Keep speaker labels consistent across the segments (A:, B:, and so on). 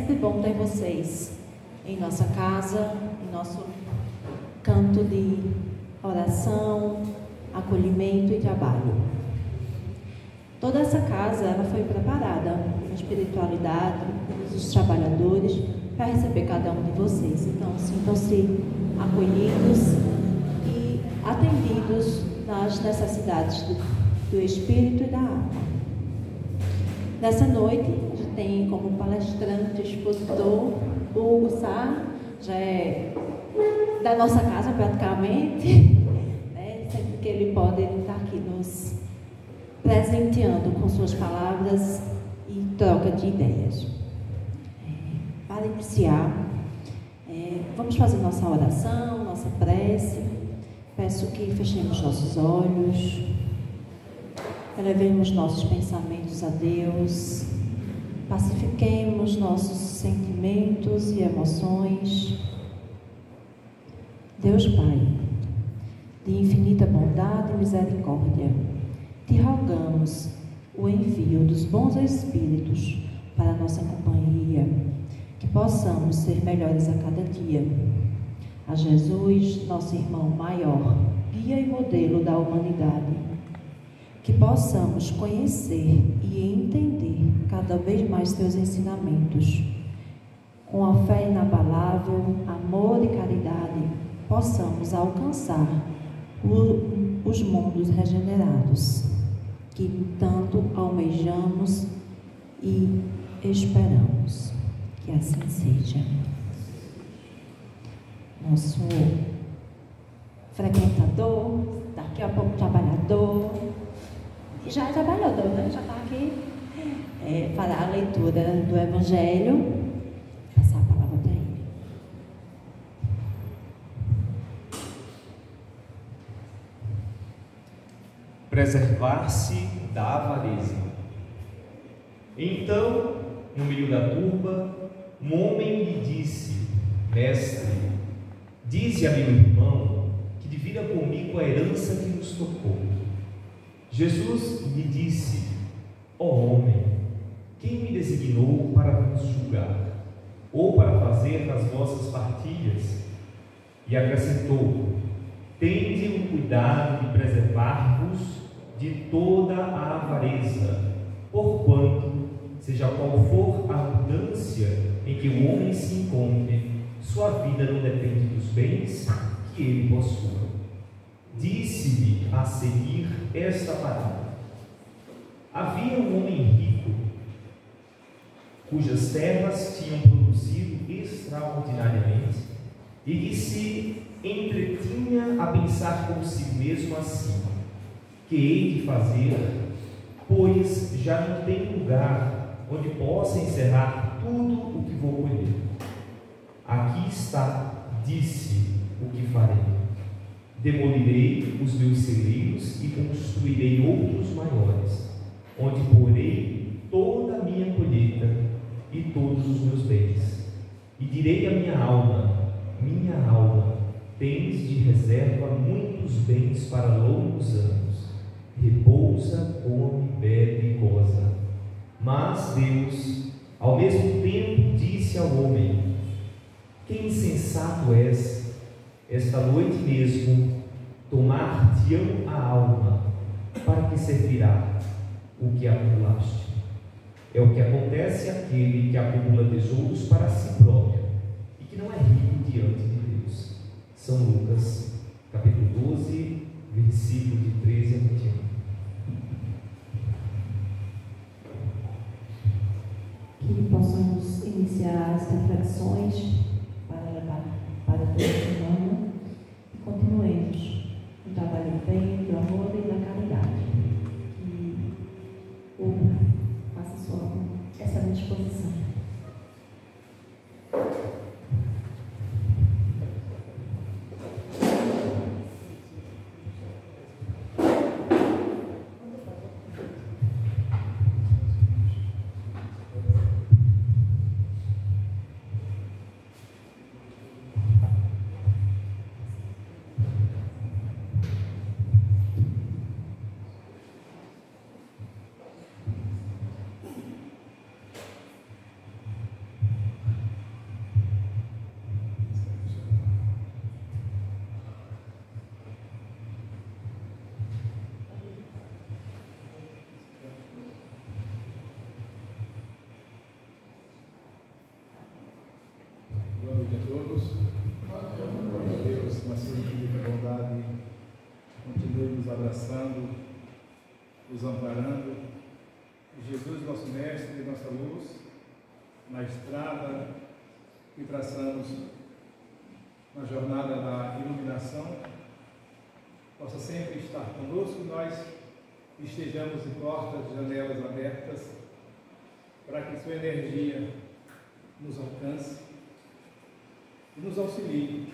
A: sempre bom ter vocês em nossa casa, em nosso canto de oração, acolhimento e trabalho. Toda essa casa ela foi preparada com espiritualidade, os trabalhadores, para receber cada um de vocês. Então, sintam-se acolhidos e atendidos nas necessidades do espírito e da alma. Nessa noite, a gente tem como palestrante, expositor, Hugo Sá, já é da nossa casa praticamente, né? Sempre que ele pode, ele está aqui nos presenteando com suas palavras e troca de ideias. Para iniciar, vamos fazer nossa oração, nossa prece. Peço que fechemos nossos olhos, elevemos nossos pensamentos a Deus, pacifiquemos nossos sentimentos e emoções. Deus Pai, de infinita bondade e misericórdia, te rogamos o envio dos bons espíritos para a nossa companhia, que possamos ser melhores a cada dia. A Jesus, nosso irmão maior, guia e modelo da humanidade, que possamos conhecer e entender cada vez mais teus ensinamentos. Com a fé inabalável, amor e caridade, possamos alcançar os mundos regenerados, que tanto almejamos e esperamos. Que assim seja. Nosso frequentador, daqui a pouco trabalhador, já é trabalhador, né? Já está aqui, fará a leitura do Evangelho. Passar a palavra para ele.
B: Preservar-se da avareza. Então, no meio da turba, um homem lhe disse: Mestre, dize a meu irmão que divida comigo a herança que nos tocou. Jesus lhe disse: Ó homem, quem me designou para vos julgar, ou para fazer as vossas partilhas? E acrescentou: Tende o cuidado de preservar-vos de toda a avareza, porquanto, seja qual for a abundância em que o homem se encontre, sua vida não depende dos bens que ele possua. Disse-lhe a seguir esta parábola: Havia um homem rico, cujas terras tinham produzido extraordinariamente, e que se entretinha a pensar consigo mesmo assim: que hei de fazer, pois já não tem lugar onde possa encerrar tudo o que vou colher. Aqui está, disse, o que farei. Demolirei os meus celeiros e construirei outros maiores, onde porei toda a minha colheita e todos os meus bens. E direi à minha alma: tens de reserva muitos bens para longos anos. Repousa, come, bebe e goza. Mas Deus, ao mesmo tempo, disse ao homem: que insensato és, esta noite mesmo tomar-te-ão a alma, para que servirá o que acumulaste? É o que acontece àquele que acumula tesouros para si próprio e que não é rico diante de Deus. São Lucas, capítulo 12, versículo de 13 a 21.
A: Que possamos iniciar as reflexões para levar para toda a semana e continuemos no trabalho do bem, do amor e da caridade. Que o faça sua excelente exposição.
C: nos amparando. Jesus, nosso Mestre e nossa luz, na estrada que traçamos na jornada da iluminação, possa sempre estar conosco, nós estejamos de portas, de janelas abertas, para que sua energia nos alcance e nos auxilie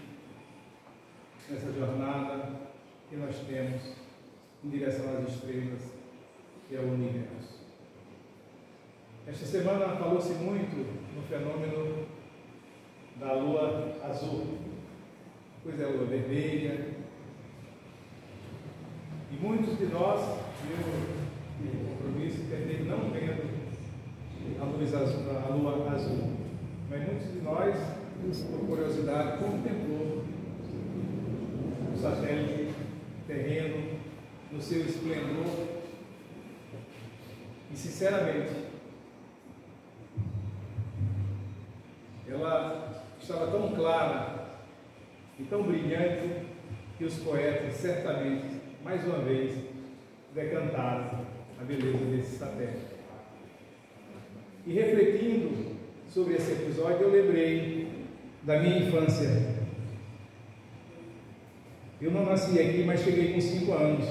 C: nessa jornada que nós temos em direção às estrelas, que é o universo. Esta semana falou-se muito no fenômeno da lua azul, pois é a lua vermelha, e muitos de nós, eu tenho compromisso, tentei não vendo a lua azul, mas muitos de nós, por curiosidade, contemplou o satélite terreno no seu esplendor e, sinceramente, ela estava tão clara e tão brilhante que os poetas certamente, mais uma vez, decantaram a beleza desse satélite. E refletindo sobre esse episódio, eu lembrei da minha infância. Eu não nasci aqui, mas cheguei com 5 anos.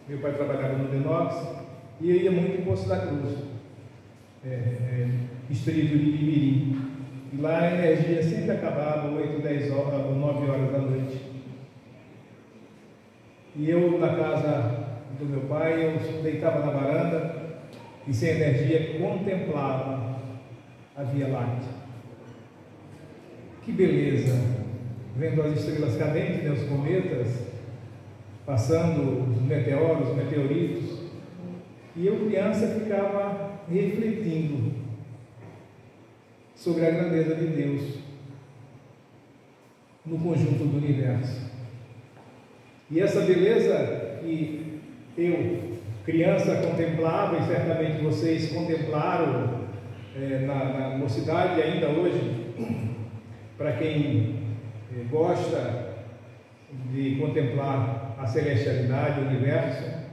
C: Meu pai trabalhava no Denox e eu ia muito em Poço da Cruz, distrito de Imirim. E lá a energia sempre acabava 8, 10 horas ou 9 horas da noite. E eu, na casa do meu pai, eu deitava na varanda e sem energia contemplava a Via Láctea. Que beleza! Vendo as estrelas cadentes, né, os cometas, passando os meteoros, os meteoritos. E eu, criança, ficava refletindo sobre a grandeza de Deus no conjunto do universo. E essa beleza que eu, criança, contemplava, e certamente vocês contemplaram na mocidade, e ainda hoje, para quem gosta de contemplar a celestialidade, o universo,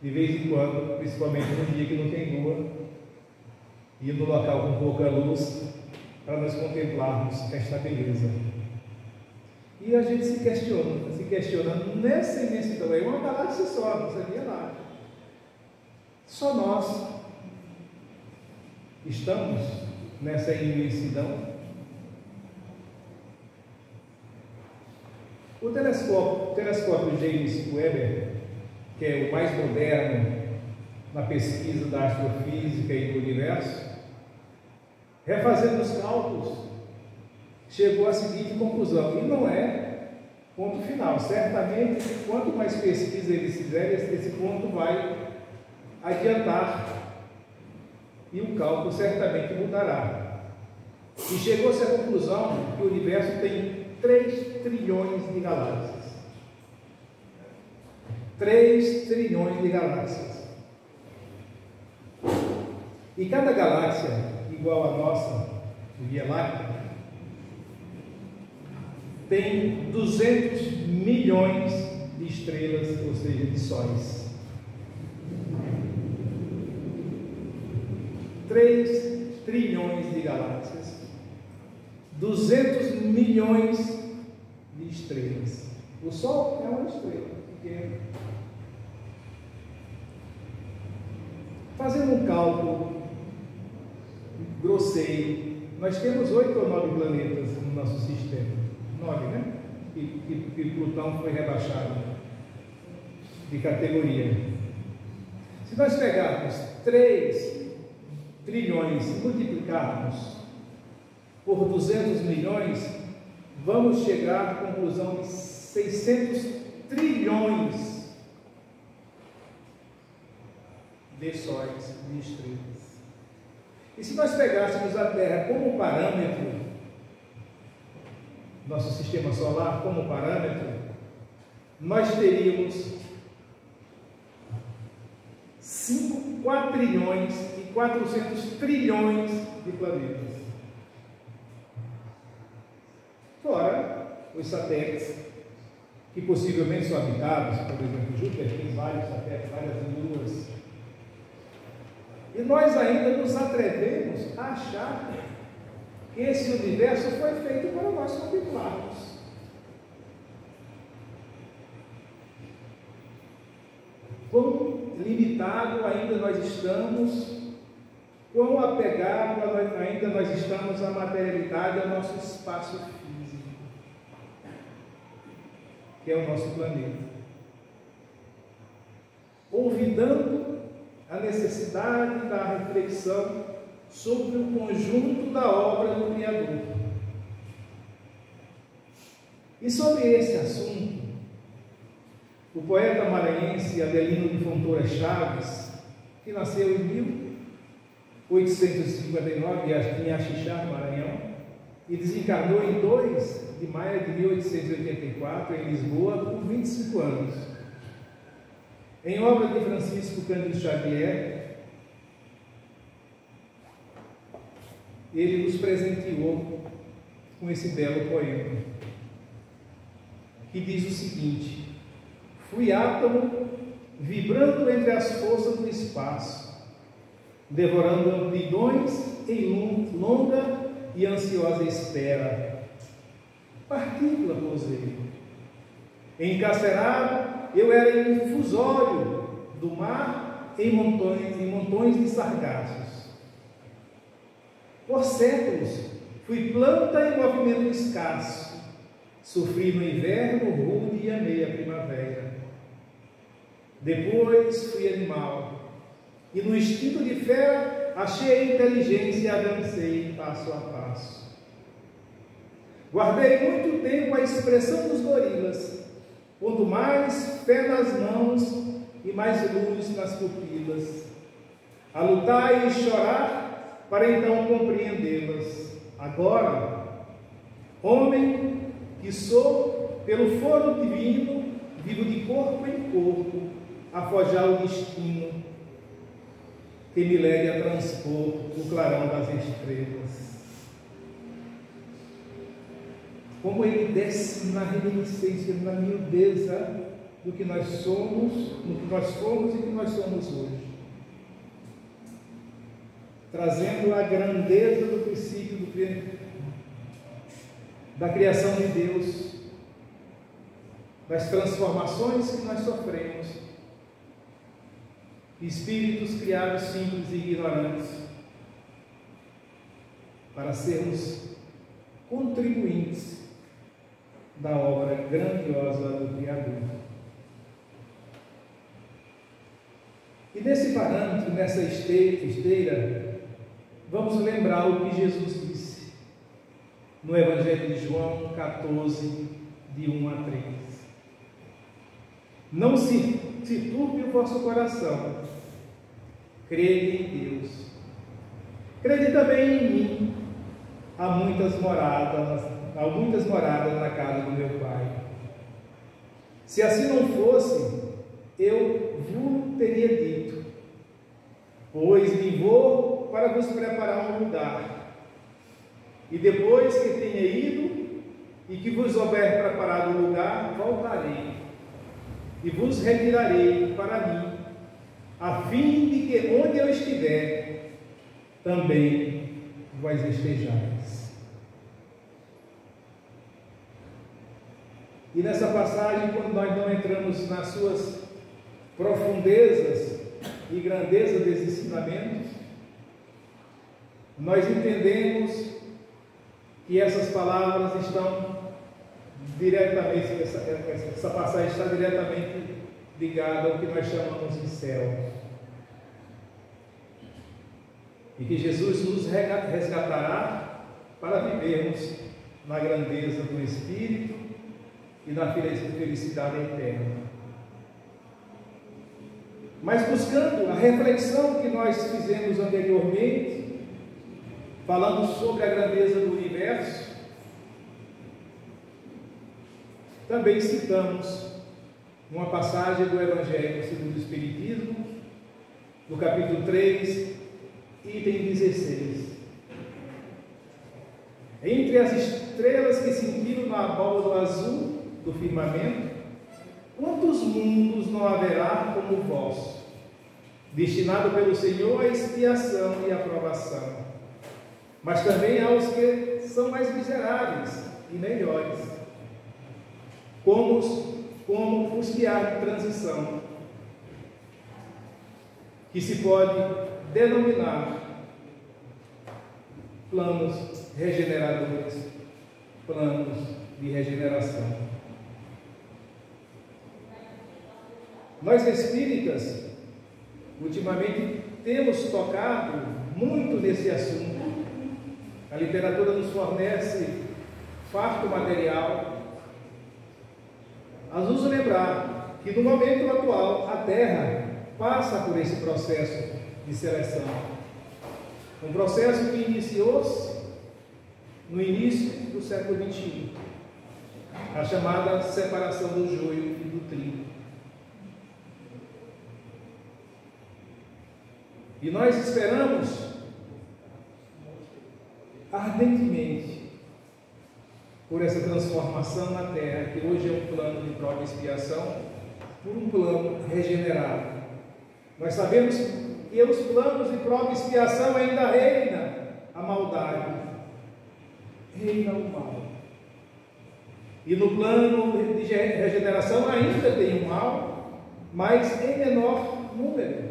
C: de vez em quando, principalmente no dia que não tem lua, ir no local com pouca luz, para nós contemplarmos esta beleza. E a gente se questiona nessa imensidão, é uma galáxia só, não sabia nada. Só nós estamos nessa imensidão. O telescópio James Webb, que é o mais moderno na pesquisa da astrofísica e do universo, refazendo os cálculos, chegou à seguinte conclusão, e não é ponto final. Certamente, quanto mais pesquisa eles fizerem, esse ponto vai adiantar e o cálculo certamente mudará. E chegou-se à conclusão que o universo tem 3 trilhões de galáxias. 3 trilhões de galáxias. E cada galáxia, igual a nossa Via Láctea, tem 200 milhões de estrelas, ou seja, de sóis. 3 trilhões de galáxias, 200 milhões de estrelas. O Sol é uma estrela pequena. Fazendo um cálculo grosseiro, nós temos 8 ou 9 planetas no nosso sistema. 9, né? E Plutão foi rebaixado de categoria. Se nós pegarmos 3 trilhões e multiplicarmos por 200 milhões, vamos chegar à conclusão de 600 trilhões de sóis, de estrelas. E se nós pegássemos a Terra como parâmetro, nosso sistema solar como parâmetro, nós teríamos 5 quatrilhões e 400 trilhões de planetas. Fora os satélites que possivelmente são habitados, por exemplo, Júpiter tem vários satélites, várias luas E nós ainda nos atrevemos a achar que esse universo foi feito para nós contemplarmos. Quão limitado ainda nós estamos, quão apegado ainda nós estamos à materialidade, ao nosso espaço físico, que é o nosso planeta. Olvidando a necessidade da reflexão sobre o conjunto da obra do Criador. E sobre esse assunto, o poeta maranhense Adelino de Fontoura Chaves, que nasceu em 1859 em Axixá, Maranhão, e desencarnou em 2 de maio de 1884 em Lisboa por 25 anos. Em obra de Francisco Cândido Xavier, ele nos presenteou com esse belo poema, que diz o seguinte: fui átomo vibrando entre as forças do espaço, devorando amplidões em longa e ansiosa espera. Partícula pousei. Encarcerado, eu era infusório do mar em montões de sargassos. Por séculos, fui planta em movimento escasso. Sofri no inverno rude e amei a primavera. Depois fui animal, e no instinto de fera achei a inteligência e avancei passo a passo. Guardei muito tempo a expressão dos gorilas, pondo mais fé nas mãos e mais luz nas pupilas, a lutar e chorar para então compreendê-las. Agora, homem que sou, pelo foro divino, vivo de corpo em corpo, a forjar o destino que me leve a transpor o clarão das estrelas. Como ele desce na reminiscência, na miudeza do que nós somos, do que nós fomos e que nós somos hoje, trazendo a grandeza do princípio da criação de Deus, das transformações que nós sofremos, espíritos criados simples e ignorantes, para sermos contribuintes da obra grandiosa do Criador. E nesse parâmetro, nessa esteira, vamos lembrar o que Jesus disse no Evangelho de João 14, de 1 a 3. Não se turbe o vosso coração, crede em Deus, crede também em mim. Há muitas moradas na casa do meu Pai. Se assim não fosse, eu vos teria dito, pois me vou para vos preparar um lugar. E depois que tenha ido e que vos houver preparado um lugar, voltarei e vos retirarei para mim, a fim de que onde eu estiver, também vós estejais. E nessa passagem, quando nós não entramos nas suas profundezas e grandeza desses ensinamentos, nós entendemos que essas palavras estão diretamente, essa passagem está diretamente ligada ao que nós chamamos de céu. E que Jesus nos resgatará para vivermos na grandeza do Espírito e na felicidade eterna. Mas buscando a reflexão que nós fizemos anteriormente, falando sobre a grandeza do universo, também citamos uma passagem do Evangelho segundo o Espiritismo, no capítulo 3, item 16. Entre as estrelas que cintilam na abóbada azul do firmamento, quantos mundos não haverá como o vosso? destinado pelo Senhor à expiação e aprovação, mas também aos que são mais miseráveis e melhores, como os que há de transição, que se pode denominar planos regeneradores, planos de regeneração. Nós espíritas, ultimamente, temos tocado muito nesse assunto. A literatura nos fornece farto material a nos lembrar que no momento atual a Terra passa por esse processo de seleção. Um processo que iniciou-se no início do século XXI, a chamada separação do joio e do trigo. E nós esperamos ardentemente por essa transformação na Terra, que hoje é um plano de prova e expiação, por um plano regenerado. Nós sabemos que os planos de prova e expiação ainda reina a maldade, reina o mal. E no plano de regeneração ainda tem o mal, mas em menor número.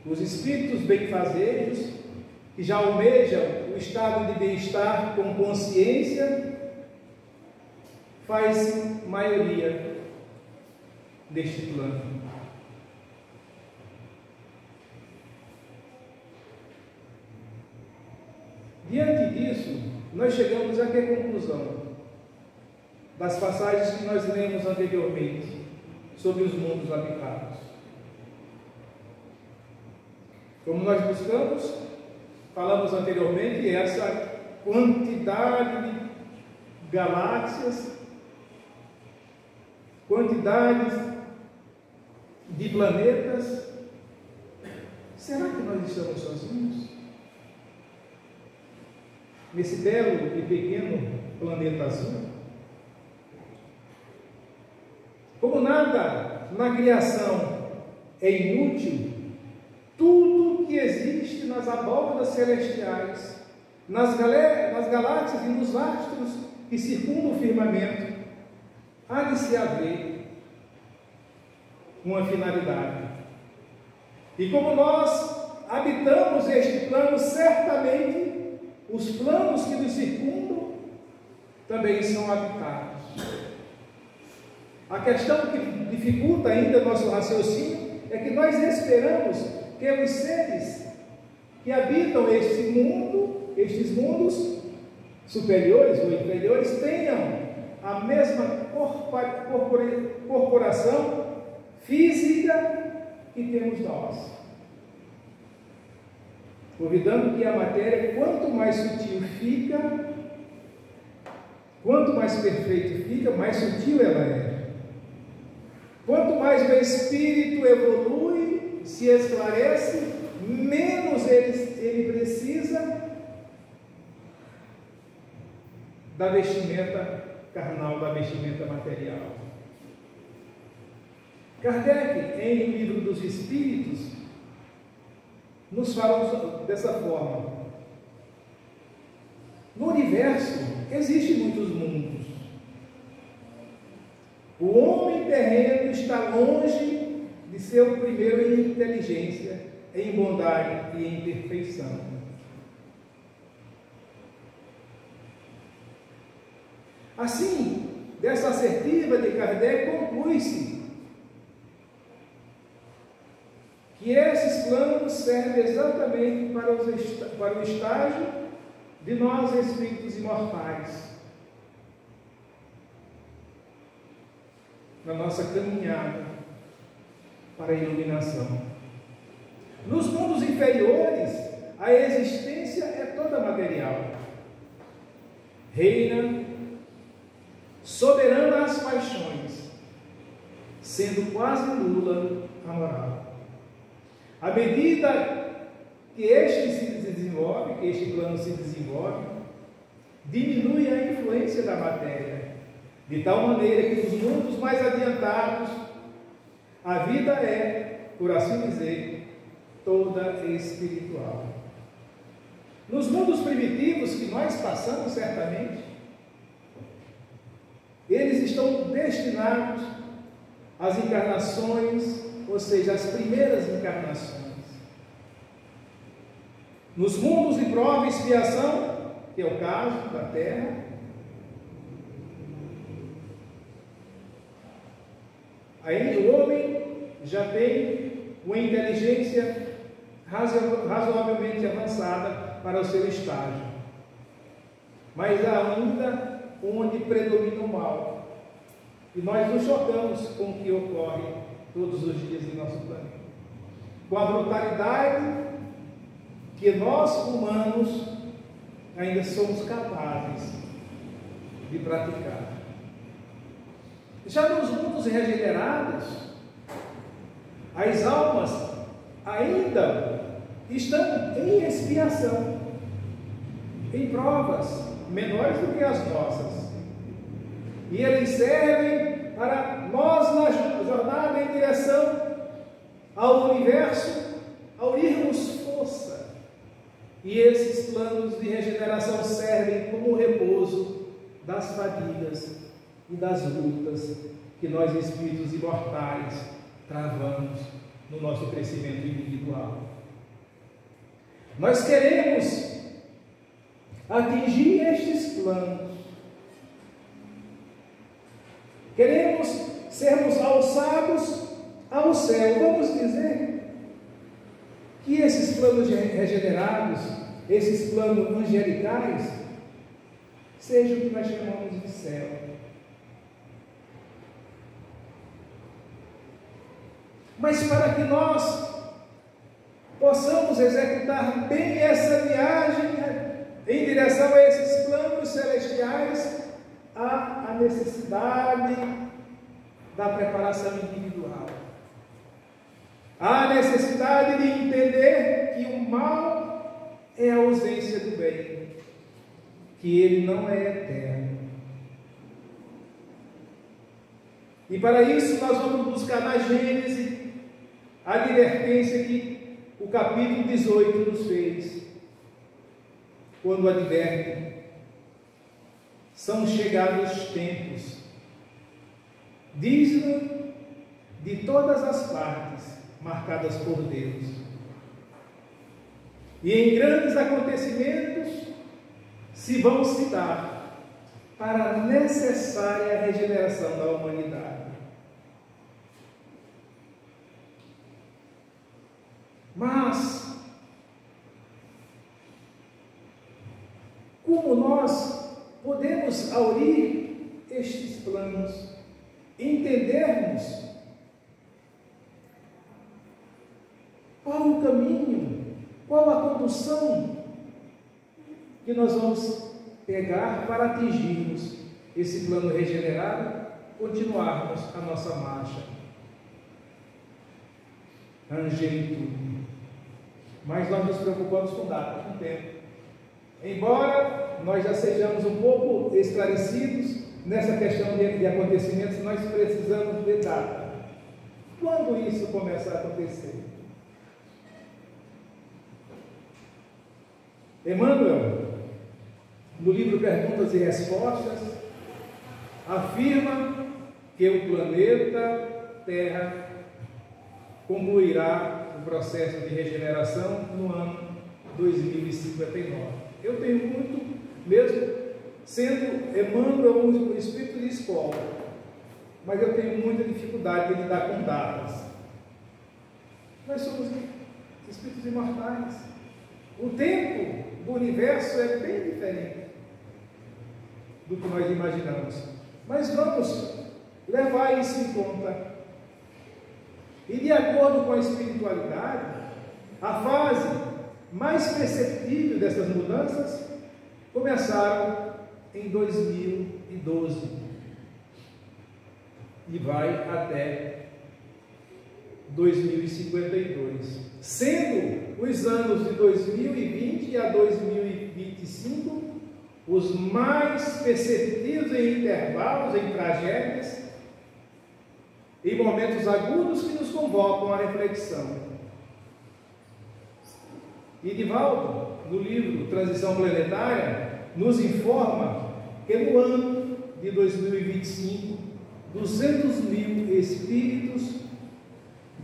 C: Os espíritos benfazejos, que já almejam o estado de bem-estar com consciência, faz maioria deste plano. Diante disso, nós chegamos a que conclusão das passagens que nós lemos anteriormente sobre os mundos habitados. Como nós buscamos, falamos anteriormente, essa quantidade de galáxias, quantidades de planetas. Será que nós estamos sozinhos? Nesse belo e pequeno planeta azul? Como nada na criação é inútil, tudo que existe nas abóbadas celestiais, nas galáxias e nos astros que circundam o firmamento, há de se haver uma finalidade. E como nós habitamos este plano, certamente os planos que nos circundam também são habitados. A questão que dificulta ainda nosso raciocínio é que nós esperamos que os seres que habitam estes mundos superiores ou inferiores, tenham a mesma corporação física que temos nós. Duvidando que a matéria, quanto mais sutil fica, quanto mais perfeito fica, mais sutil ela é. Quanto mais o espírito evolui, se esclarece, menos ele precisa da vestimenta carnal, da vestimenta material. Kardec, em O Livro dos Espíritos, nos fala dessa forma. No universo existem muitos mundos. O homem terreno está longe de ser o primeiro em inteligência, em bondade e em perfeição. Assim, dessa assertiva de Kardec, conclui-se que esses planos servem exatamente para o estágio de nós, espíritos imortais, na nossa caminhada para a iluminação. Nos mundos inferiores, a existência é toda material. Reina soberana as paixões, sendo quase nula a moral. À medida que este plano se desenvolve, diminui a influência da matéria, de tal maneira que nos mundos mais adiantados, A vida é, por assim dizer, toda espiritual. Nos mundos primitivos que nós passamos, certamente, eles estão destinados às encarnações, ou seja, às primeiras encarnações. Nos mundos de prova e expiação, que é o caso da Terra, aí o homem já tem uma inteligência razoavelmente avançada para o seu estágio, mas ainda onde predomina o mal, e nós nos chocamos com o que ocorre todos os dias em nosso planeta, com a brutalidade que nós humanos ainda somos capazes de praticar. Já nos mundos regenerados, as almas ainda estão em expiação, em provas menores do que as nossas, e eles servem para nós na jornada em direção ao universo, a unirmos força, e esses planos de regeneração servem como repouso das fadigas e das lutas que nós espíritos imortais travamos no nosso crescimento individual. Nós queremos atingir estes planos, queremos sermos alçados ao céu. Vamos dizer que esses planos regenerados, esses planos angelicais, sejam o que nós chamamos de céu. Mas para que nós possamos executar bem essa viagem em direção a esses planos celestiais, há a necessidade da preparação individual. Há a necessidade de entender que o mal é a ausência do bem, que ele não é eterno. E para isso nós vamos buscar na Gênesis a advertência que o capítulo 18 nos fez, quando adverte: são chegados os tempos, diz-no, de todas as partes, marcadas por Deus, e em grandes acontecimentos se vão se dar para a necessária regeneração da humanidade. Mas, como nós podemos aurir estes planos, entendermos qual o caminho, qual a condução que nós vamos pegar para atingirmos esse plano regenerado, continuarmos a nossa marcha angélica. Mas nós nos preocupamos com data, com tempo. Embora nós já sejamos um pouco esclarecidos nessa questão de acontecimentos, nós precisamos de data. Quando isso começa a acontecer? Emmanuel, no livro Perguntas e Respostas, afirma que o planeta Terra concluirá o processo de regeneração no ano 2059. Eu tenho muito, mesmo sendo Emmanuel um espírito de escola, mas eu tenho muita dificuldade de lidar com datas. Nós somos espíritos imortais. O tempo do universo é bem diferente do que nós imaginamos, mas vamos levar isso em conta. E de acordo com a espiritualidade, a fase mais perceptível dessas mudanças começaram em 2012 e vai até 2052, sendo os anos de 2020 a 2025 os mais perceptíveis em intervalos, em tragédias, em momentos agudos que nos convocam à reflexão. E Divaldo, no livro Transição Planetária, nos informa que no ano de 2025, 200 mil espíritos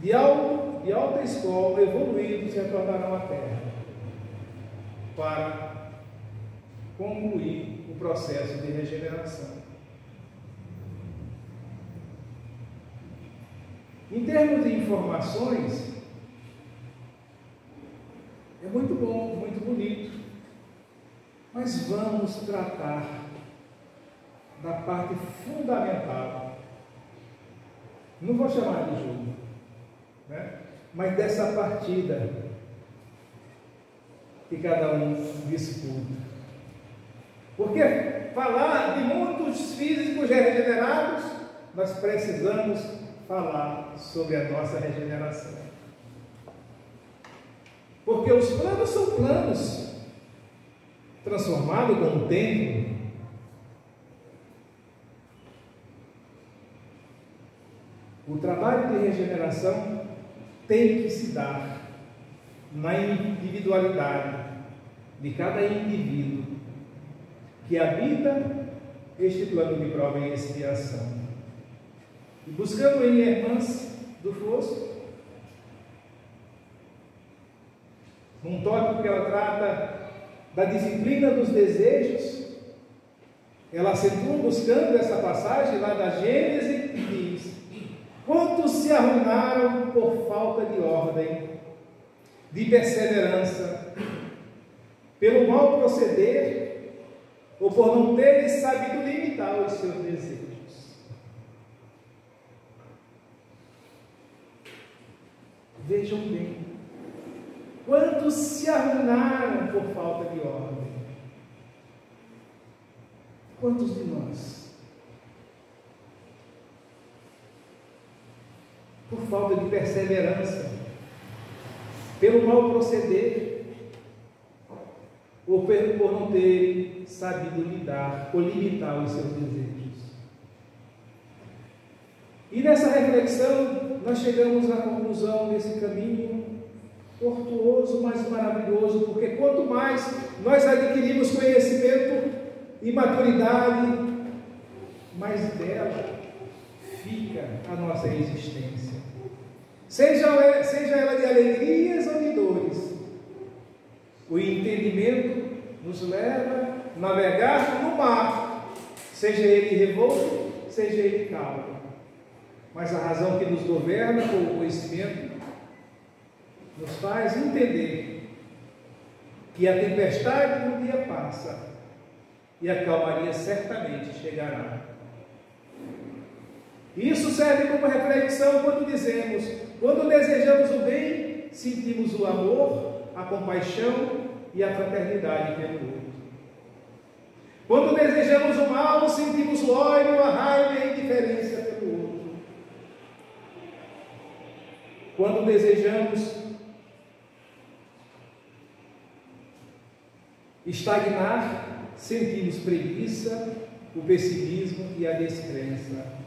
C: de alta escola evoluídos retornarão à Terra para concluir o processo de regeneração. Em termos de informações, é muito bom, muito bonito, mas vamos tratar da parte fundamental. Não vou chamar de jogo, né? Mas dessa partida que cada um disputa. Porque falar de muitos físicos já regenerados, nós precisamos falar sobre a nossa regeneração. Porque os planos são planos transformados com o tempo. O trabalho de regeneração tem que se dar na individualidade de cada indivíduo que habita este plano de prova e expiação. E buscando em Irmãs do Fosso, num tópico que ela trata da disciplina dos desejos, ela acentua buscando essa passagem lá da Gênese e diz: quantos se arruinaram por falta de ordem, de perseverança, pelo mau proceder, ou por não terem sabido limitar os seus desejos. Vejam bem, quantos se arruinaram por falta de ordem? Quantos de nós? Por falta de perseverança, pelo mau proceder, ou por não ter sabido lidar ou limitar os seus desejos. E nessa reflexão, nós chegamos à conclusão desse caminho tortuoso, mas maravilhoso, porque quanto mais nós adquirimos conhecimento e maturidade, mais dela fica a nossa existência. Seja ela de alegrias ou de dores, o entendimento nos leva a navegar no mar, seja ele revolto, seja ele calmo. Mas a razão que nos governa, com o conhecimento, nos faz entender que a tempestade do dia passa e a calmaria certamente chegará. Isso serve como reflexão quando dizemos: quando desejamos o bem, sentimos o amor, a compaixão e a fraternidade pelo outro. Quando desejamos o mal, sentimos o ódio, a raiva e a indiferença pelo outro. Quando desejamos estagnar, sentimos preguiça, o pessimismo e a descrença.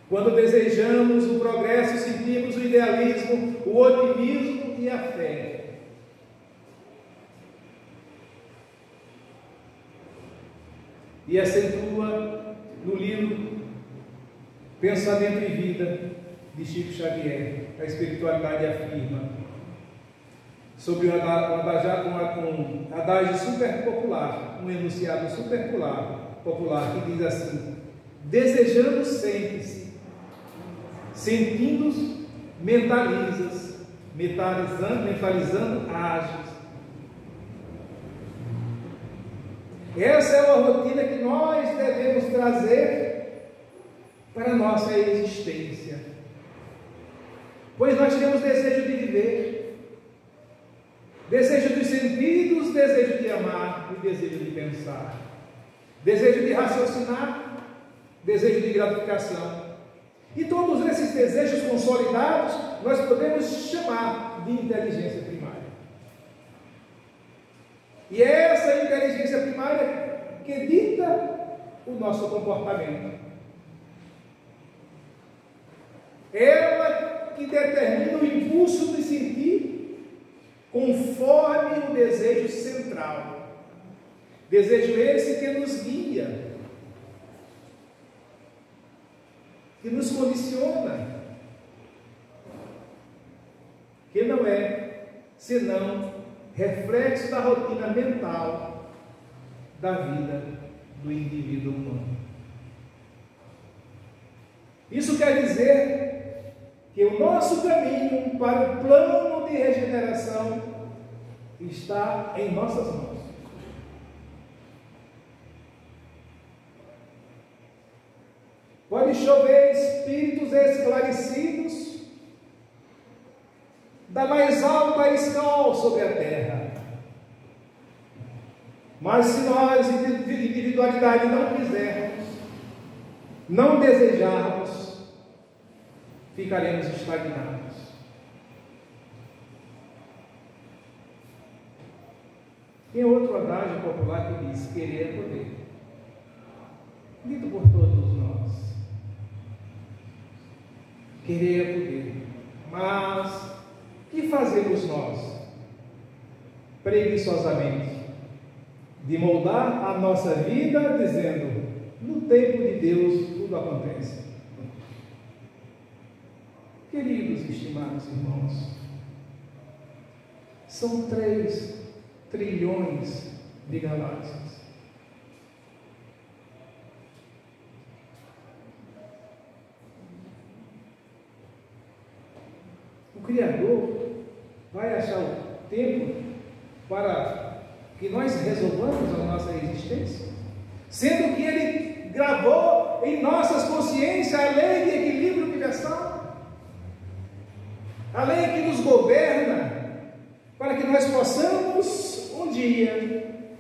C: Quando desejamos o progresso, sentimos o idealismo, o otimismo e a fé. E acentua no livro Pensamento e Vida, de Chico Xavier, a espiritualidade afirma, sobre um adágio super popular, um enunciado super popular, que diz assim: desejando sente-se, sentindo mentalizas, mentalizando ages. Essa é uma rotina que nós devemos trazer para a nossa existência, pois nós temos desejo de viver, desejo dos sentidos, desejo de amar e desejo de pensar, desejo de raciocinar, desejo de gratificação. E todos esses desejos consolidados nós podemos chamar de inteligência primária. E é essa inteligência primária que dita o nosso comportamento. ela que determina o impulso de sentir conforme o desejo central. Desejo esse que nos guia, que nos condiciona, que não é senão reflexo da rotina mental da vida do indivíduo humano. Isso quer dizer que o nosso caminho para o plano de regeneração está em nossas mãos. Pode chover espíritos esclarecidos da mais alta escala sobre a terra. Mas se nós, individualidade, não quisermos, não desejarmos, ficaremos estagnados. Tem outro adágio popular que diz: querer é poder. Dito por todos nós. Querer é poder. Mas o que fazemos nós? Preguiçosamente, de moldar a nossa vida dizendo: no tempo de Deus tudo acontece. Queridos e estimados irmãos, são 3 trilhões de galáxias. O Criador vai achar o tempo para que nós resolvamos a nossa existência, sendo que Ele gravou em nossas consciências a lei de equilíbrio universal, a lei que nos governa, para que nós possamos um dia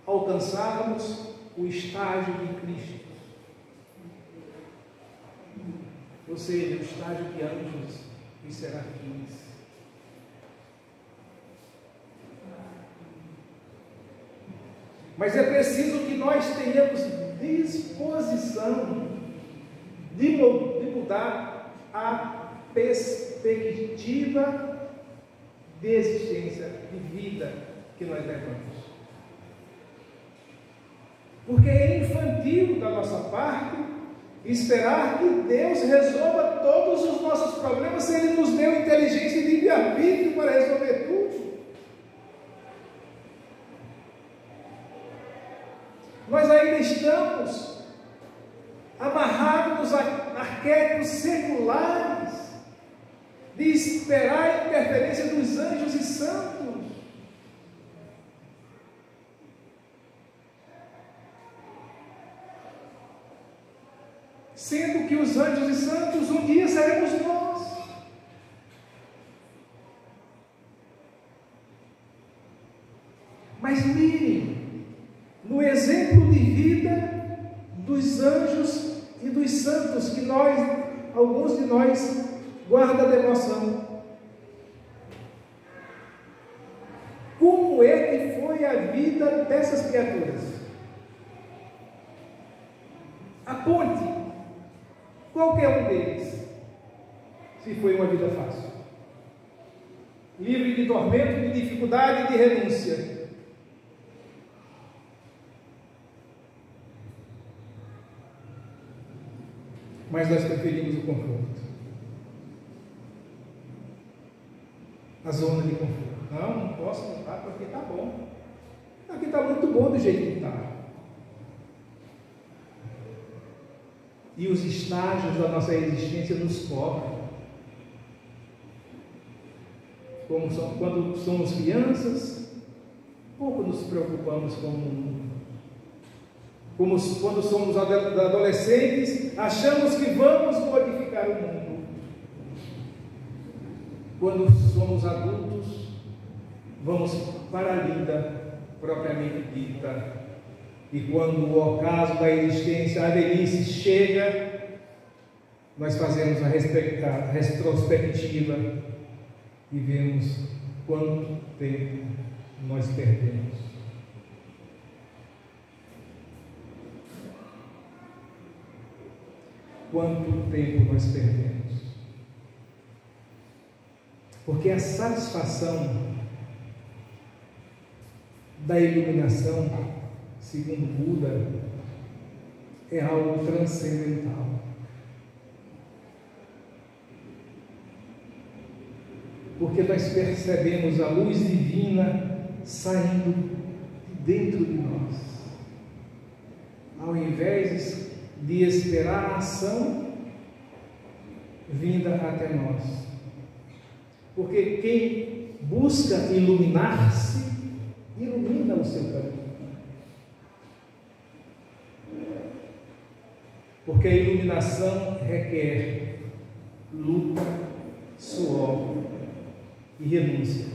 C: alcançarmos o estágio de Cristo, ou seja, o estágio de anjos e serafins. Mas é preciso que nós tenhamos disposição de mudar a perspectiva de existência, de vida que nós levamos. Porque é infantil da nossa parte esperar que Deus resolva todos os nossos problemas se Ele nos deu inteligência e livre-arbítrio para resolver tudo. Nós ainda estamos amarrados nos arquétipos seculares de esperar a interferência dos anjos e santos. Sendo que os anjos e santos um dia seremos nós. Mas mirem no exemplo de vida dos anjos e dos santos que alguns de nós guarda a devoção. Como é que foi a vida dessas criaturas? Aponte qualquer um deles, se foi uma vida fácil, livre de tormento, de dificuldade e de renúncia. Mas nós preferimos o conforto, a zona de conforto. Não posso voltar porque está bom. Aqui está muito bom do jeito que está. E os estágios da nossa existência nos cobram. Quando somos crianças, pouco nos preocupamos com o mundo. Quando somos adolescentes, achamos que vamos modificar o mundo. Quando somos adultos, vamos para a vida propriamente dita. E quando o ocaso da existência, a velhice chega, nós fazemos a retrospectiva e vemos quanto tempo nós perdemos. Quanto tempo nós perdemos. Porque a satisfação da iluminação, segundo Buda, é algo transcendental. Porque nós percebemos a luz divina saindo de dentro de nós. Ao invés de esperar a ação vinda até nós. Porque quem busca iluminar-se, ilumina o seu caminho. Porque a iluminação requer luta, suor e renúncia.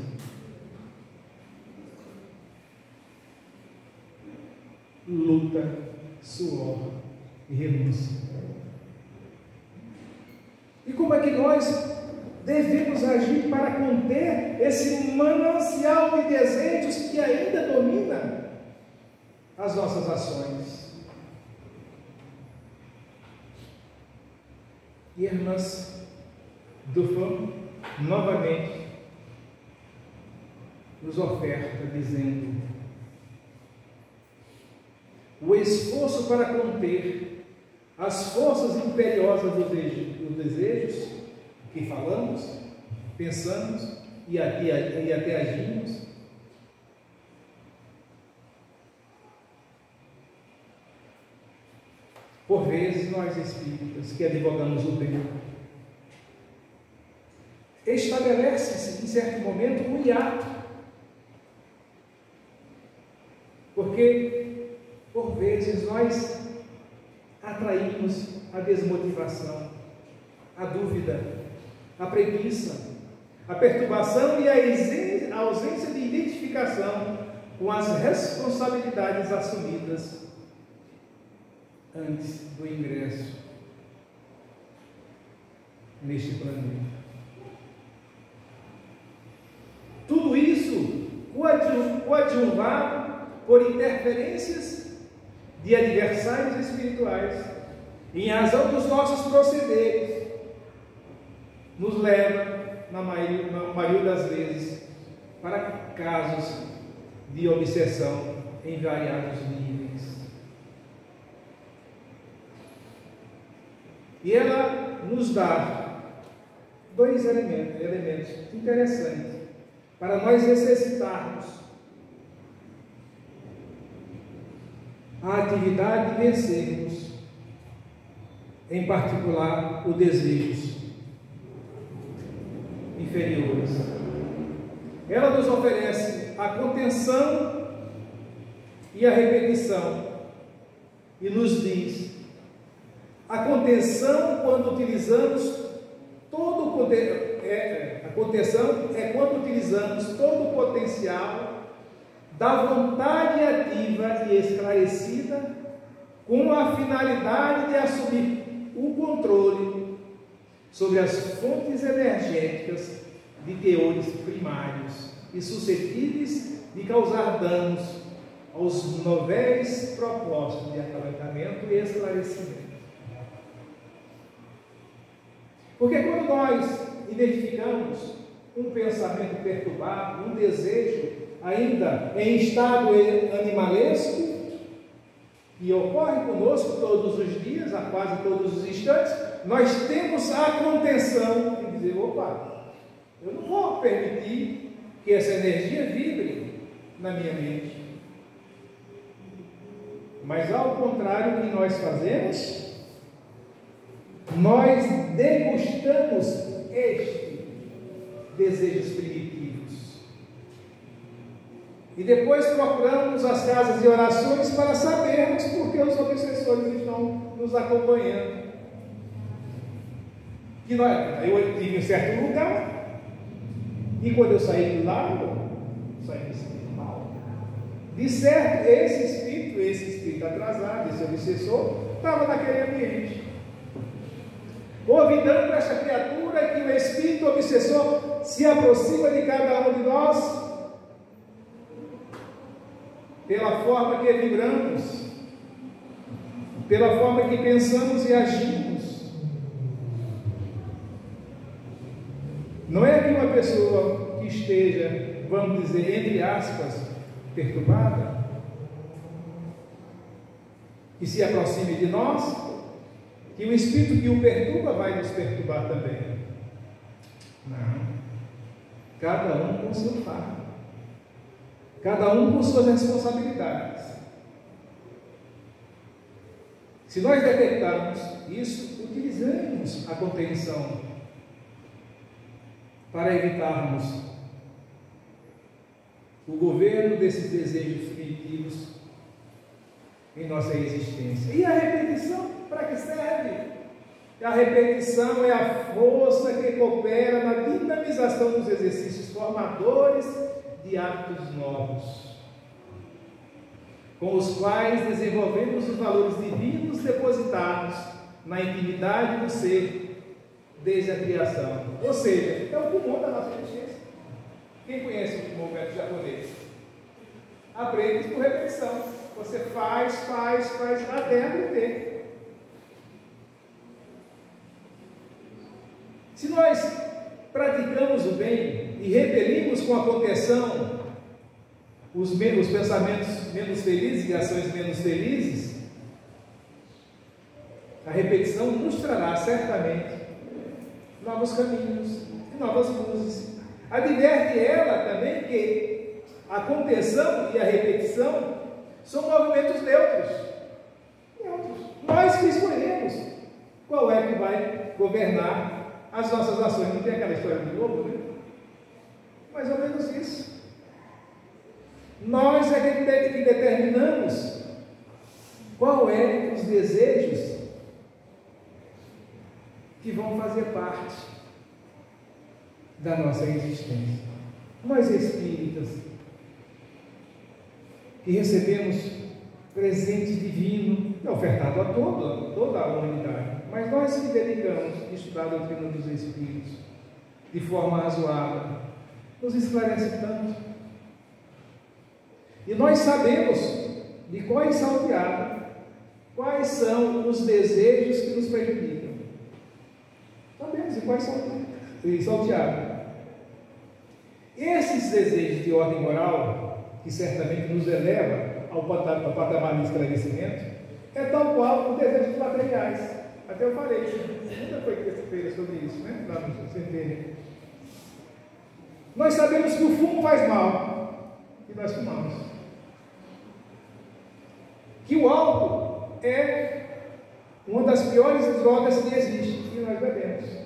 C: Luta, suor e renúncia. E como é que nós devemos agir para conter esse manancial de desejos que ainda domina as nossas ações? Irmãs Dufan novamente nos oferta dizendo: o esforço para conter as forças imperiosas dos desejos que falamos, pensamos e até agimos, por vezes nós espíritas que advogamos o bem, estabelece-se em certo momento um hiato, porque por vezes nós atraímos a desmotivação, a dúvida, a preguiça, a perturbação e a ausência de identificação com as responsabilidades assumidas antes do ingresso neste planeta. Tudo isso coadjuvado por interferências de adversários espirituais, em razão dos nossos procederes, nos leva, na maioria das vezes, para casos de obsessão em variados níveis. E ela nos dá dois elementos interessantes para nós exercitarmos a atividade de vencermos, em particular, os desejos inferiores. Ela nos oferece a contenção e a repetição e nos diz: a contenção quando utilizamos todo o potencial da vontade ativa e esclarecida, com a finalidade de assumir o controle sobre as fontes energéticas de teores primários e suscetíveis de causar danos aos novéis propósitos de acalentamento e esclarecimento. Porque quando nós identificamos um pensamento perturbado, um desejo ainda em estado animalesco, que ocorre conosco todos os dias, a quase todos os instantes, nós temos a contenção de dizer: opa, eu não vou permitir que essa energia vibre na minha mente. Mas ao contrário, o que nós fazemos? Nós degustamos desejos primitivos e depois procuramos as casas de orações para sabermos por que os obsessores estão nos acompanhando. Eu tive em certo lugar e quando eu saí de lá, eu saí me sentindo mal. De certo, esse espírito atrasado, esse obsessor, estava naquele ambiente, convidando essa criatura que o espírito obsessor se aproxima de cada um de nós pela forma que vibramos, pela forma que pensamos e agimos. Não é que uma pessoa que esteja, vamos dizer, entre aspas, perturbada, que se aproxime de nós, que o espírito que o perturba vai nos perturbar também. Não. Cada um com o seu fardo. Cada um com suas responsabilidades. Se nós detectarmos isso, utilizemos a contenção para evitarmos o governo desses desejos primitivos em nossa existência. E a repetição, para que serve? A repetição é a força que coopera na dinamização dos exercícios formadores de hábitos novos, com os quais desenvolvemos os valores divinos depositados na intimidade do ser desde a criação. Ou seja, é o pulmão da nossa existência. Quem conhece o movimento japonês? Aprende por repetição. Você faz até aprender. Se nós praticamos o bem e repelimos com a contenção os pensamentos menos felizes e ações menos felizes, a repetição nos trará certamente novos caminhos e novas luzes. Adverte ela também que a contenção e a repetição são movimentos neutros. Nós que escolhemos qual é que vai governar as nossas ações. Não tem aquela história do globo, né? Mais ou menos isso. Nós é que determinamos qual é os desejos que vão fazer parte da nossa existência. Nós espíritas, que recebemos presente divino, ofertado a toda a humanidade, mas nós que dedicamos a estudar a doutrina dos Espíritos de forma razoável, nos esclarece tanto. E nós sabemos de qual é salteado, quais são os desejos que nos prejudicam. Sabemos de quais são salteados. Esses desejos de ordem moral, que certamente nos eleva ao patamar de esclarecimento, é tal qual o desejo dos materiais. Até eu falei, nunca foi terça-feira sobre isso, né? Lá no centênio. Nós sabemos que o fumo faz mal, e nós fumamos. Que o álcool é uma das piores drogas que existe, e nós bebemos.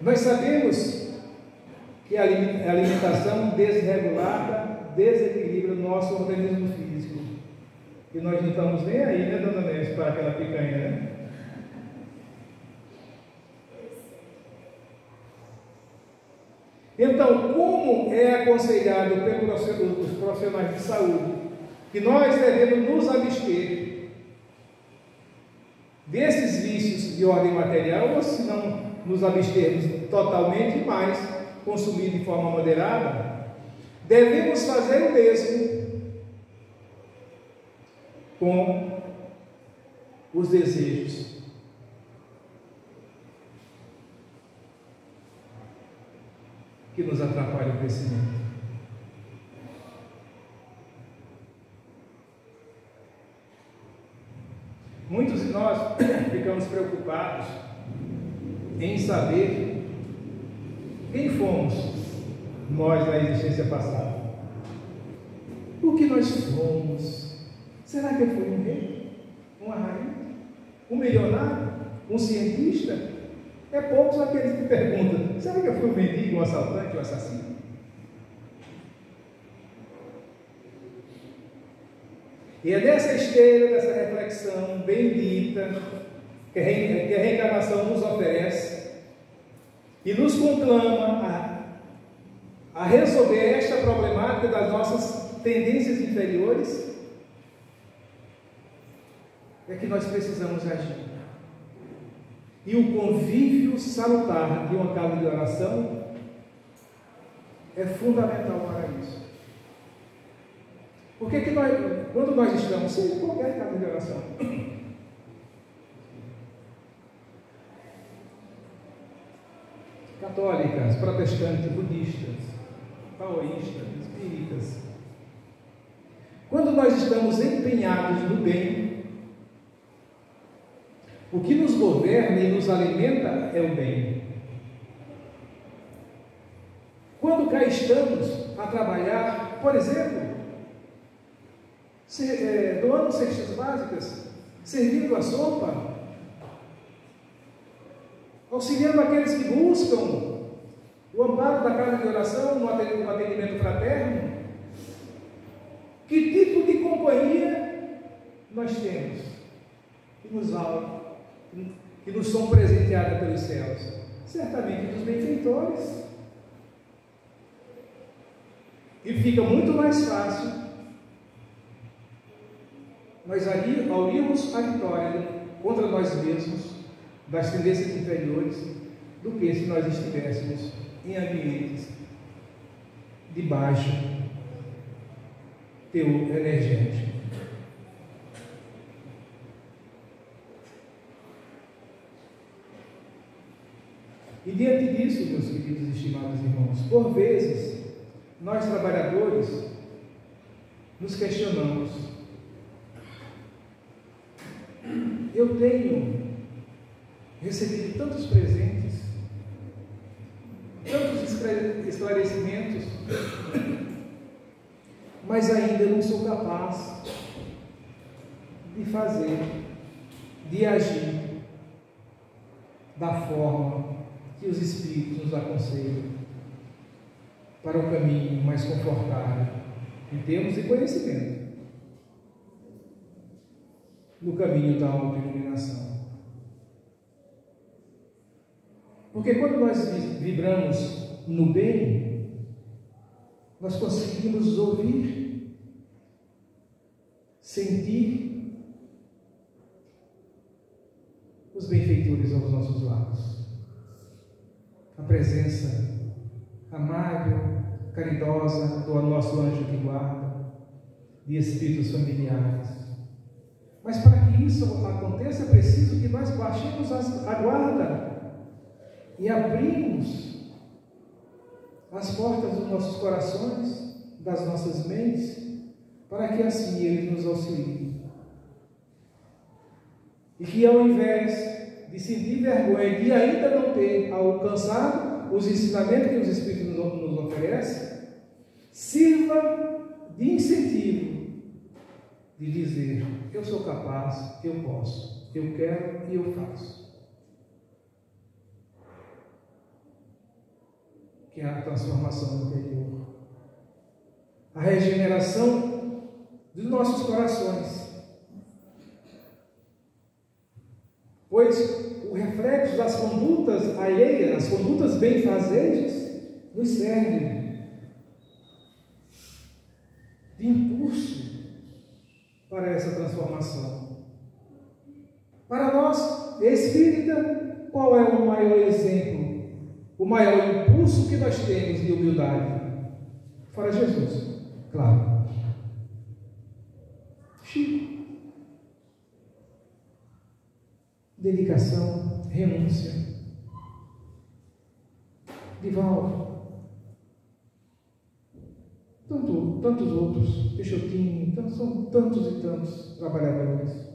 C: Nós sabemos que a alimentação desregulada desequilibra o nosso organismo físico. E nós não estamos nem aí, né, dona Nélia, para aquela picanha, né? Então, como é aconselhado pelos profissionais de saúde que nós devemos nos abster desses vícios de ordem material, ou se não nos abstermos totalmente, mas consumir de forma moderada, devemos fazer o mesmo com os desejos. Que nos atrapalham o crescimento. Muitos de nós ficamos preocupados em saber quem fomos nós na existência passada. O que nós fomos? Será que foi um rei? Uma rainha? Um milionário? Um cientista? É poucos aqueles que perguntam: será que eu fui um mendigo, um assaltante, um assassino? E é nessa esteira, dessa reflexão bendita que a reencarnação nos oferece e nos conclama a resolver esta problemática das nossas tendências inferiores, é que nós precisamos agir. E o convívio salutar de uma casa de oração é fundamental para isso. Porque quando nós estamos, seja em qualquer casa de oração, católicas, protestantes, budistas, taoístas, espíritas. Quando nós estamos empenhados no bem, o que nos governa e nos alimenta é o bem. Quando cá estamos a trabalhar, por exemplo, doando cestas básicas, servindo a sopa, auxiliando aqueles que buscam o amparo da casa de oração, no atendimento fraterno, que tipo de companhia nós temos que nos são presenteadas pelos céus? Certamente dos benfeitores. E fica muito mais fácil nós aurirmos a vitória contra nós mesmos, das tendências inferiores, do que se nós estivéssemos em ambientes de baixo teor energético. E diante disso, meus queridos e estimados irmãos, por vezes, nós trabalhadores nos questionamos: eu tenho recebido tantos presentes, tantos esclarecimentos, mas ainda não sou capaz de fazer, de agir da forma que os Espíritos nos aconselham para o caminho mais confortável em termos de conhecimento, no caminho da autoiluminação. Porque quando nós vibramos no bem, nós conseguimos ouvir, sentir os benfeitores aos nossos lados. A presença amável, caridosa do nosso anjo que guarda, de espíritos familiares. Mas para que isso aconteça, é preciso que nós baixemos a guarda e abrimos as portas dos nossos corações, das nossas mentes, para que assim Ele nos auxilie. E que ao invés de sentir vergonha de ainda não ter alcançado os ensinamentos que os Espíritos nos oferecem, sirva de incentivo, de dizer: eu sou capaz, eu posso, eu quero e eu faço. Que é a transformação interior, a regeneração dos nossos corações. Pois o reflexo das condutas alheias, as condutas benfazejas, nos serve de impulso para essa transformação. Para nós, espírita, qual é o maior exemplo, o maior impulso que nós temos de humildade? Fora Jesus, claro. Chico. Dedicação, renúncia. Divaldo. Tantos outros, Peixotinho, são tantos e tantos trabalhadores.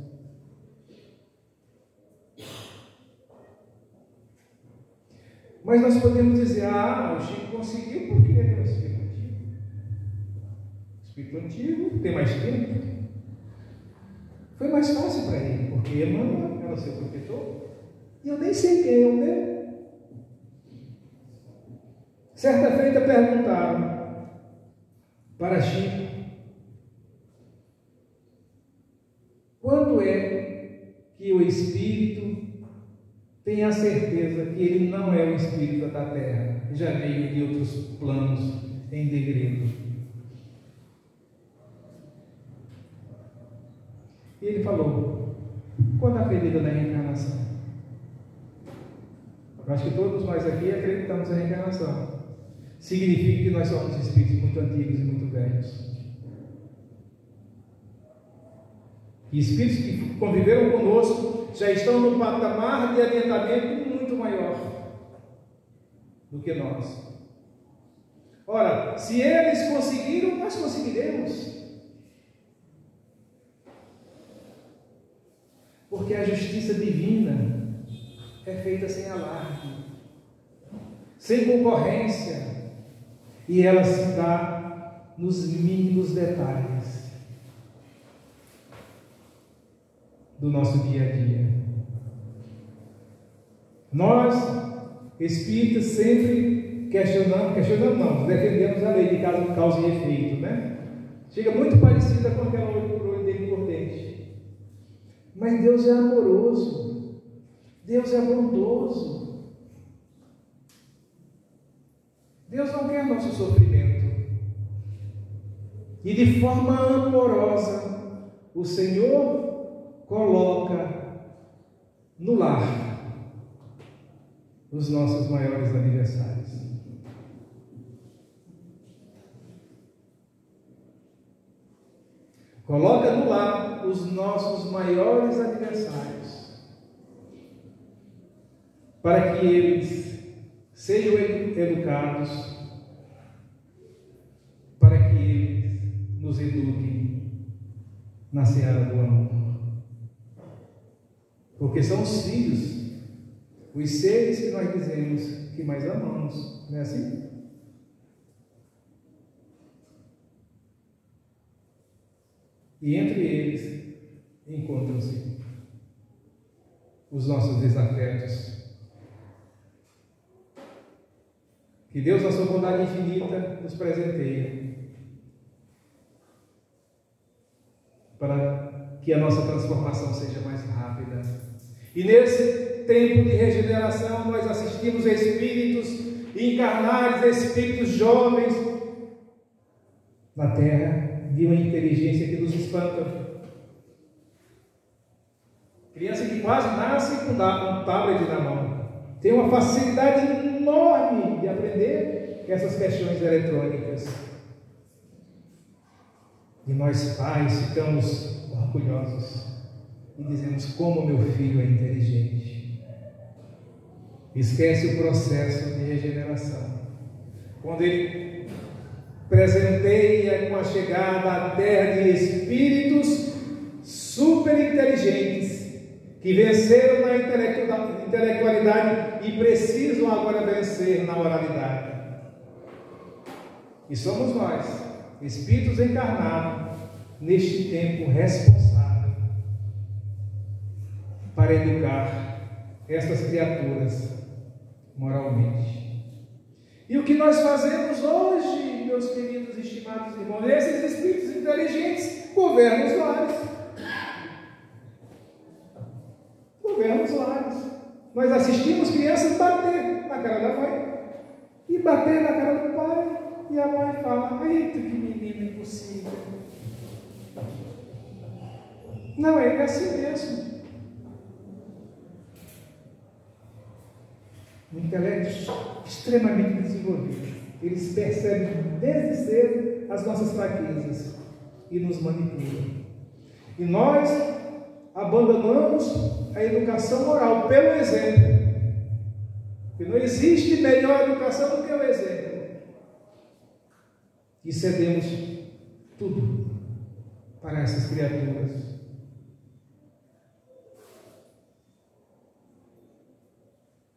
C: Mas nós podemos dizer: o Chico conseguiu porque ele é um espírito antigo. Espírito antigo tem mais tempo. Foi mais fácil para ele, porque Emmanuel era seu protetor. E eu nem sei quem é o meu. Certa feita perguntaram para Chico: quando é que o espírito tem a certeza que ele não é o espírito da terra, já veio de outros planos em degredo? E ele falou: quando acredita na reencarnação? Eu acho que todos nós aqui acreditamos na reencarnação. Significa que nós somos espíritos muito antigos e muito velhos. E espíritos que conviveram conosco já estão no patamar de adiantamento muito maior. do que nós. Ora, se eles conseguiram, nós conseguiremos. Porque a justiça divina é feita sem alarde, sem concorrência, e ela se dá nos mínimos detalhes do nosso dia a dia. Nós, espíritas, sempre questionamos não, defendemos a lei de causa e efeito, né? Chega muito parecida com aquela olho por olho, dente por dente. Mas Deus é amoroso, Deus é bondoso, Deus não quer nosso sofrimento. E de forma amorosa, o Senhor coloca no lar os nossos maiores aniversários. Coloca no lar os nossos maiores aniversários, para que eles sejam educados, para que eles nos eduquem na seara do amor. Porque são os filhos, os seres que nós dizemos que mais amamos, não é assim? E entre eles encontram-se os nossos desafetos. Que Deus, na sua bondade infinita, nos presenteia para que a nossa transformação seja mais rápida. E nesse tempo de regeneração, nós assistimos a espíritos encarnados, espíritos jovens na Terra, de uma inteligência que nos espanta. Criança que quase nasce com um tablet na mão, tem uma facilidade enorme de aprender essas questões eletrônicas. E nós pais ficamos orgulhosos e dizemos: como meu filho é inteligente. Esquece o processo de regeneração. Quando ele presenteia com a chegada à terra de espíritos super inteligentes, que venceram na intelectualidade e precisam agora vencer na oralidade. E somos nós, espíritos encarnados, neste tempo responsável para educar estas criaturas moralmente. E o que nós fazemos hoje, meus queridos e estimados irmãos, esses espíritos inteligentes governam os lares. Governam os lares. Nós assistimos crianças bater na cara da mãe e bater na cara do pai, e a mãe fala: eita, que menino impossível. Não, ele é assim mesmo. Um intelecto extremamente desenvolvido. Eles percebem desde cedo as nossas fraquezas e nos manipulam. E nós abandonamos a educação moral pelo exemplo. Porque não existe melhor educação do que o exemplo. E cedemos tudo para essas criaturas.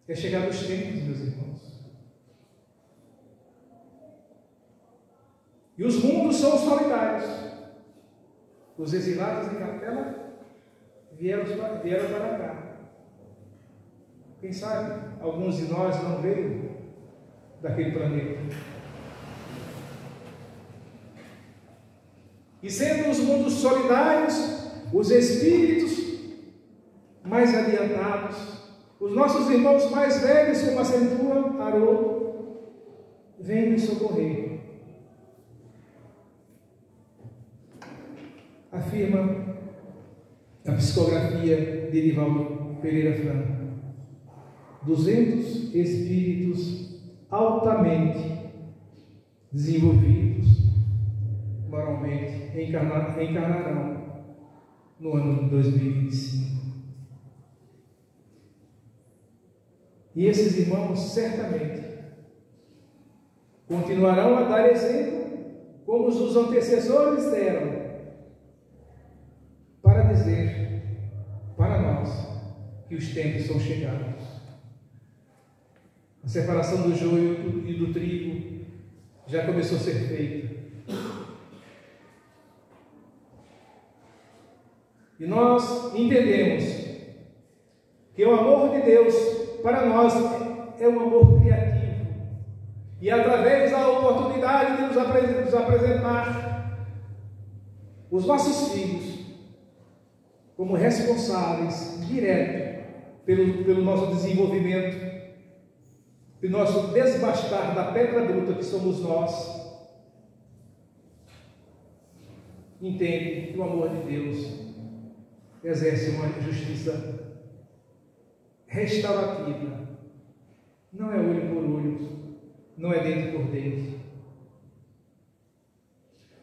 C: É chegado os tempos, meus irmãos. E os mundos são solidários. Os exilados em capela vieram para cá. Quem sabe, alguns de nós não veio daquele planeta. E sendo os mundos solidários, os espíritos mais adiantados, os nossos irmãos mais velhos, como acentua Haroldo, vêm nos socorrer. Afirma a psicografia de Divaldo Pereira Franco. 200 espíritos altamente desenvolvidos moralmente encarnarão no ano de 2025. E esses irmãos certamente continuarão a dar exemplo, como os antecessores deram, para dizer para nós que os tempos são chegados. A separação do joio e do trigo já começou a ser feita. E nós entendemos que o amor de Deus para nós é um amor criativo. E através da oportunidade de nos apresentar os nossos filhos como responsáveis direto pelo nosso desenvolvimento, pelo nosso desbastar da pedra bruta que somos nós, entende que o amor de Deus exerce uma justiça restaurativa. Não é olho por olho, não é dente por dente.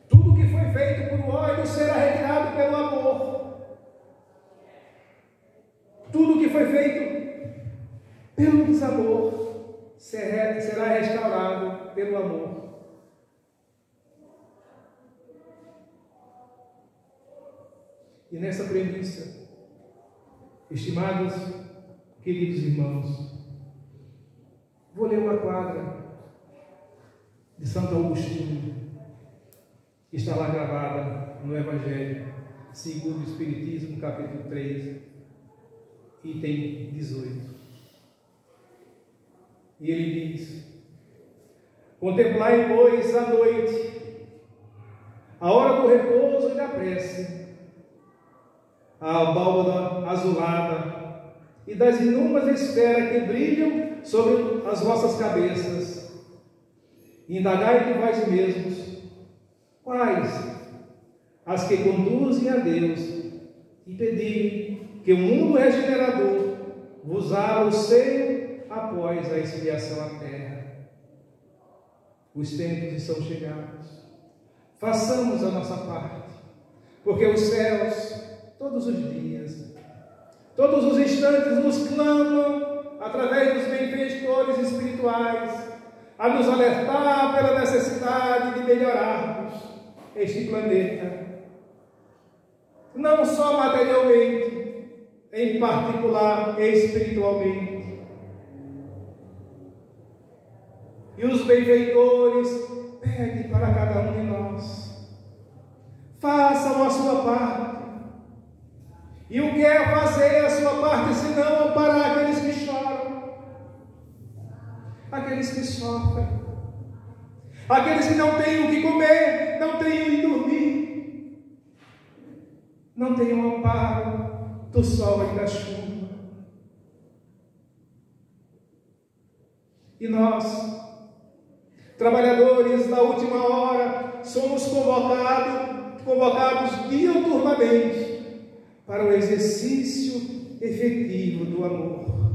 C: Tudo que foi feito por ódio será retirado pelo amor. Tudo que foi feito pelo desamor será restaurado pelo amor. E nessa premissa, estimados queridos irmãos, vou ler uma quadra de Santo Agostinho, que está lá gravada no Evangelho segundo o Espiritismo, capítulo 3, item 18. E ele diz: contemplai, pois, a noite, a hora do repouso e da prece, a abóbada azulada e das inúmeras esferas que brilham sobre as vossas cabeças. Indagai de vós mesmos, quais as que conduzem a Deus, e pedi que o mundo regenerador vos abra o seio após a expiação à terra. Os tempos estão chegados. Façamos a nossa parte, porque os céus, todos os dias, todos os instantes, nos clamam, através dos benfeitores espirituais, a nos alertar pela necessidade de melhorarmos este planeta, não só materialmente, em particular espiritualmente. E os benfeitores pedem para cada um de nós: façam a sua parte. E o que é fazer a sua parte, senão amparar aqueles que choram, aqueles que sofrem, aqueles que não têm o que comer, não têm o que dormir, não têm o amparo do sol e da chuva. E nós, trabalhadores da última hora, somos convocados diuturnamente para o exercício efetivo do amor.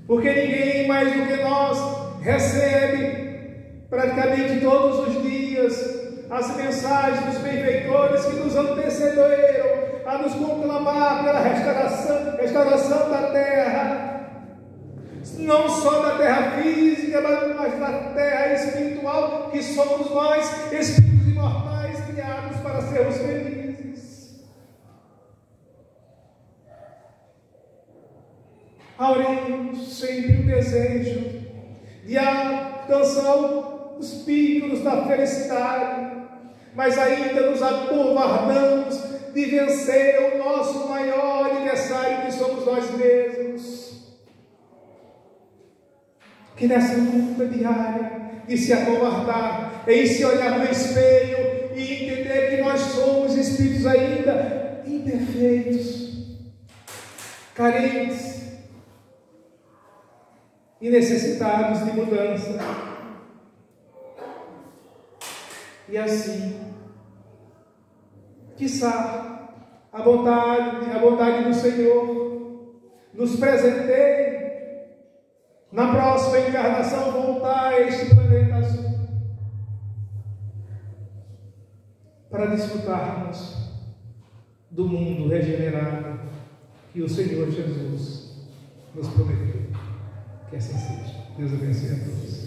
C: Porque ninguém mais do que nós recebe praticamente todos os dias as mensagens dos benfeitores que nos antecederam a nos conclamar pela restauração da terra, não só da terra física, mas da terra espiritual, que somos nós, espíritos imortais, criados para sermos felizes. Auremos sempre o desejo de alcançar os picos da felicidade, mas ainda nos acovardamos de vencer o nosso maior adversário, que somos nós mesmos. Que nessa luta diária de se acovardar, em se olhar no espelho e entender que nós somos espíritos ainda imperfeitos, carentes e necessitados de mudança. E assim, quiçá a vontade do Senhor nos presenteie na próxima encarnação voltar a este planeta azul para desfrutarmos do mundo regenerado que o Senhor Jesus nos prometeu. Que assim seja. Deus abençoe a todos.